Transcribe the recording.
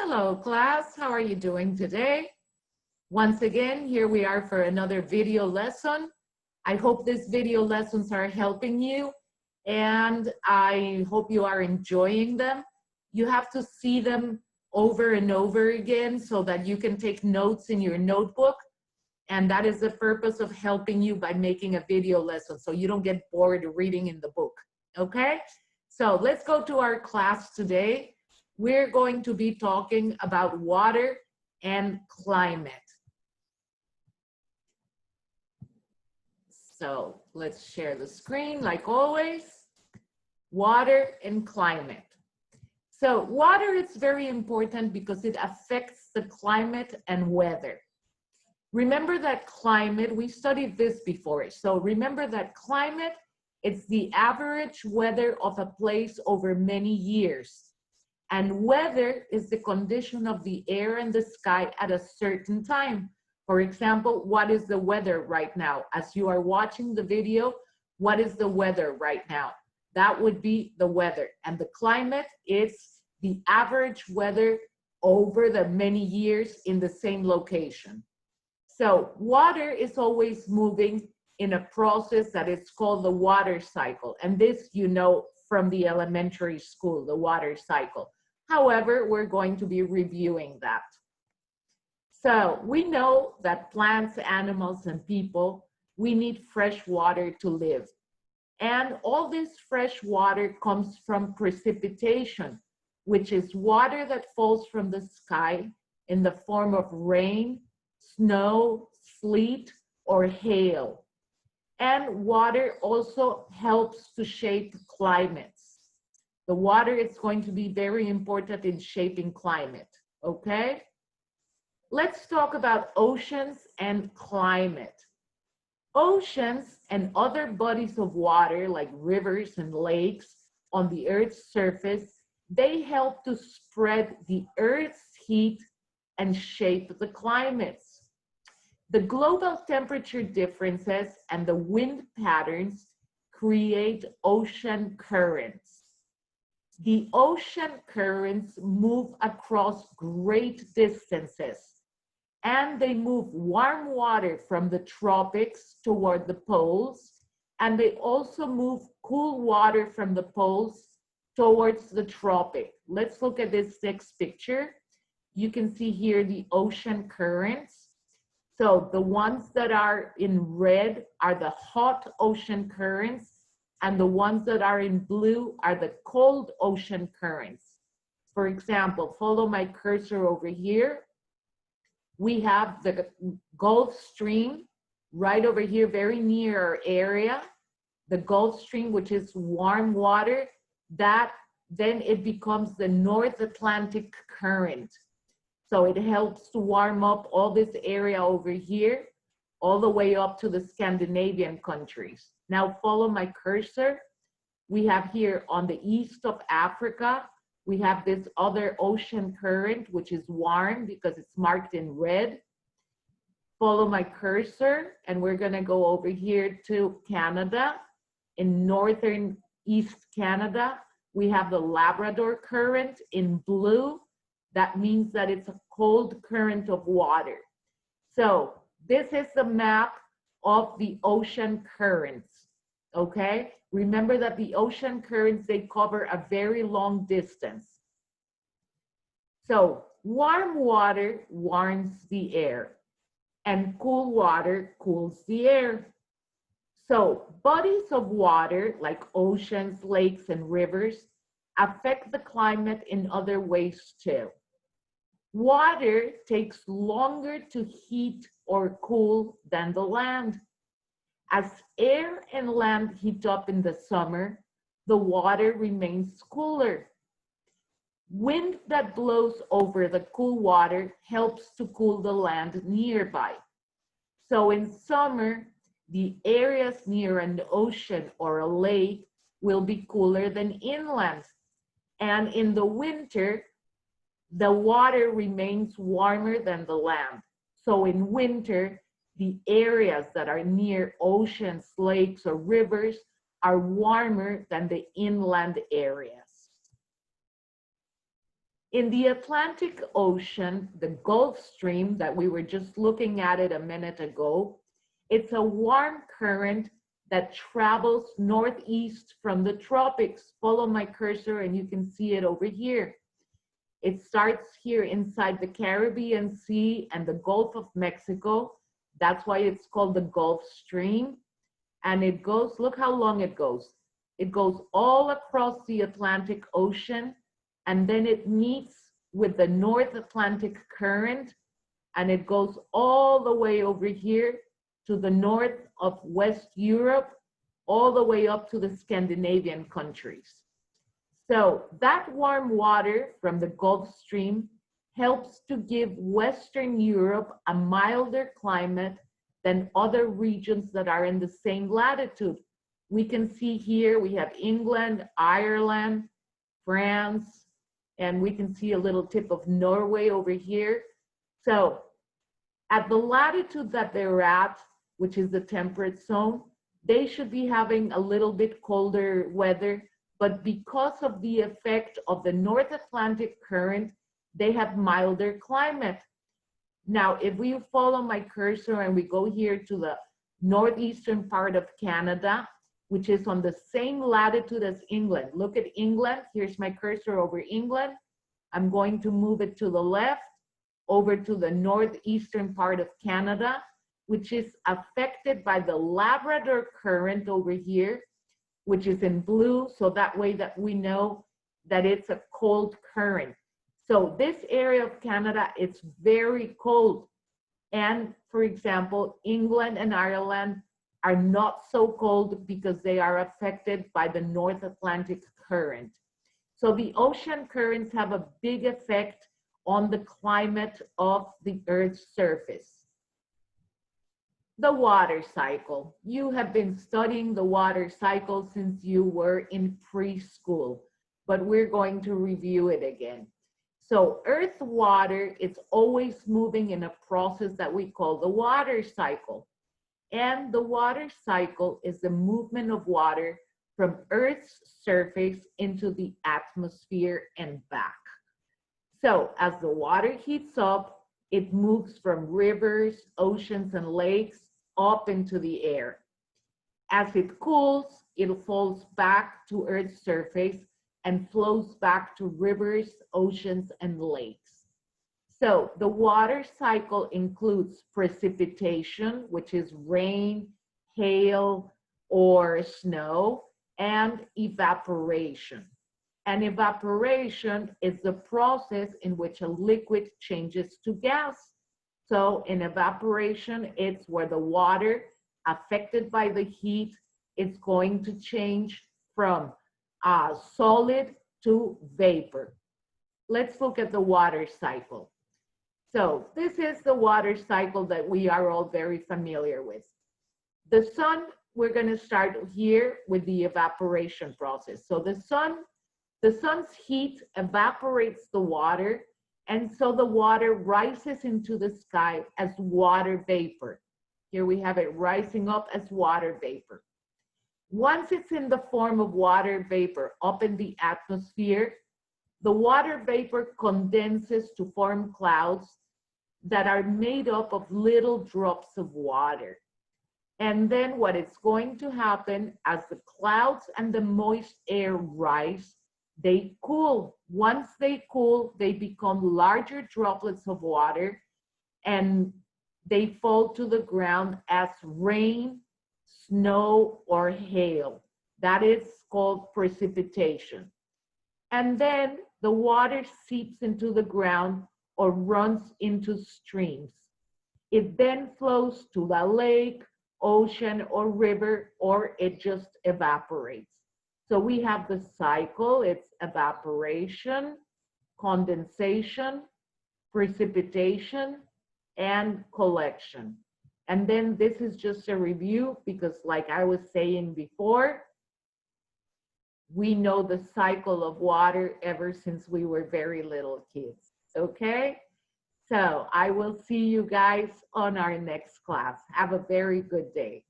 Hello, class. How are you doing today? Once again, here we are for another video lesson. I hope these video lessons are helping you, and I hope you are enjoying them. You have to see them over and over again so that you can take notes in your notebook, and that is the purpose of helping you by making a video lesson so you don't get bored reading in the book, okay? So let's go to our class today. We're going to be talking about water and climate. So let's share the screen like always. Water and climate. So water is very important because it affects the climate and weather. Remember that climate, we studied this before. So remember that climate, it's the average weather of a place over many years. And weather is the condition of the air and the sky at a certain time. For example, what is the weather right now? As you are watching the video, what is the weather right now? That would be the weather. And the climate is the average weather over the many years in the same location. So water is always moving in a process that is called the water cycle. And this you know from the elementary school, the water cycle. However, we're going to be reviewing that. So we know that plants, animals, and people, we need fresh water to live. And all this fresh water comes from precipitation, which is water that falls from the sky in the form of rain, snow, sleet, or hail. And water also helps to shape climates. The water is going to be very important in shaping climate, okay? Let's talk about oceans and climate. Oceans and other bodies of water like rivers and lakes on the Earth's surface, they help to spread the Earth's heat and shape the climates. The global temperature differences and the wind patterns create ocean currents. The ocean currents move across great distances, and they move warm water from the tropics toward the poles, and they also move cool water from the poles towards the tropic. Let's look at this next picture. You can see here the ocean currents. So the ones that are in red are the hot ocean currents, and the ones that are in blue are the cold ocean currents. For example, follow my cursor over here. We have the Gulf Stream right over here, very near our area. The Gulf Stream, which is warm water, that then it becomes the North Atlantic Current. So it helps to warm up all this area over here, all the way up to the Scandinavian countries. Now follow my cursor. We have here on the east of Africa, we have this other ocean current, which is warm because it's marked in red. Follow my cursor, and we're gonna go over here to Canada. In northern East Canada, we have the Labrador Current in blue. That means that it's a cold current of water. So this is the map of the ocean currents, okay? Remember that the ocean currents, they cover a very long distance. So warm water warms the air, and cool water cools the air. So bodies of water like oceans, lakes, and rivers affect the climate in other ways too. Water takes longer to heat or cool than the land. As air and land heat up in the summer, the water remains cooler. Wind that blows over the cool water helps to cool the land nearby. So in summer, the areas near an ocean or a lake will be cooler than inland. And in the winter, the water remains warmer than the land. So in winter, the areas that are near oceans, lakes, or rivers are warmer than the inland areas. In the Atlantic Ocean, the Gulf Stream that we were just looking at it a minute ago, it's a warm current that travels northeast from the tropics. Follow my cursor and you can see it over here. It starts here inside the Caribbean Sea and the Gulf of Mexico. That's why it's called the Gulf Stream. And it goes, look how long it goes. It goes all across the Atlantic Ocean, and then it meets with the North Atlantic Current, and it goes all the way over here to the north of West Europe, all the way up to the Scandinavian countries. So that warm water from the Gulf Stream helps to give Western Europe a milder climate than other regions that are in the same latitude. We can see here, we have England, Ireland, France, and we can see a little tip of Norway over here. So at the latitude that they're at, which is the temperate zone, they should be having a little bit colder weather, but because of the effect of the North Atlantic Current, they have milder climate. Now, if we follow my cursor and we go here to the northeastern part of Canada, which is on the same latitude as England. Look at England. Here's my cursor over England. I'm going to move it to the left over to the northeastern part of Canada, which is affected by the Labrador Current over here, which is in blue, so that way that we know that it's a cold current. So this area of Canada, it's very cold. And for example, England and Ireland are not so cold because they are affected by the North Atlantic Current. So the ocean currents have a big effect on the climate of the Earth's surface. The water cycle. You have been studying the water cycle since you were in preschool, but we're going to review it again. So Earth water, it's always moving in a process that we call the water cycle. And the water cycle is the movement of water from Earth's surface into the atmosphere and back. So as the water heats up, it moves from rivers, oceans, and lakes up into the air. As it cools, it falls back to Earth's surface and flows back to rivers, oceans, and lakes. So the water cycle includes precipitation, which is rain, hail, or snow, and evaporation. And evaporation is the process in which a liquid changes to gas. So in evaporation, it's where the water affected by the heat is going to change from solid to vapor. Let's look at the water cycle. So this is the water cycle that we are all very familiar with. The sun, we're going to start here with the evaporation process. So the sun's heat evaporates the water, and so the water rises into the sky as water vapor. Here we have it rising up as water vapor. Once it's in the form of water vapor up in the atmosphere, the water vapor condenses to form clouds that are made up of little drops of water. And then what is going to happen as the clouds and the moist air rise, they cool. Once they cool, they become larger droplets of water and they fall to the ground as rain, snow, or hail. That is called precipitation. And then the water seeps into the ground or runs into streams. It then flows to the lake, ocean, or river, or it just evaporates. So we have the cycle. It's evaporation, condensation, precipitation, and collection. And then this is just a review because like I was saying before, we know the cycle of water ever since we were very little kids, okay? So I will see you guys on our next class. Have a very good day.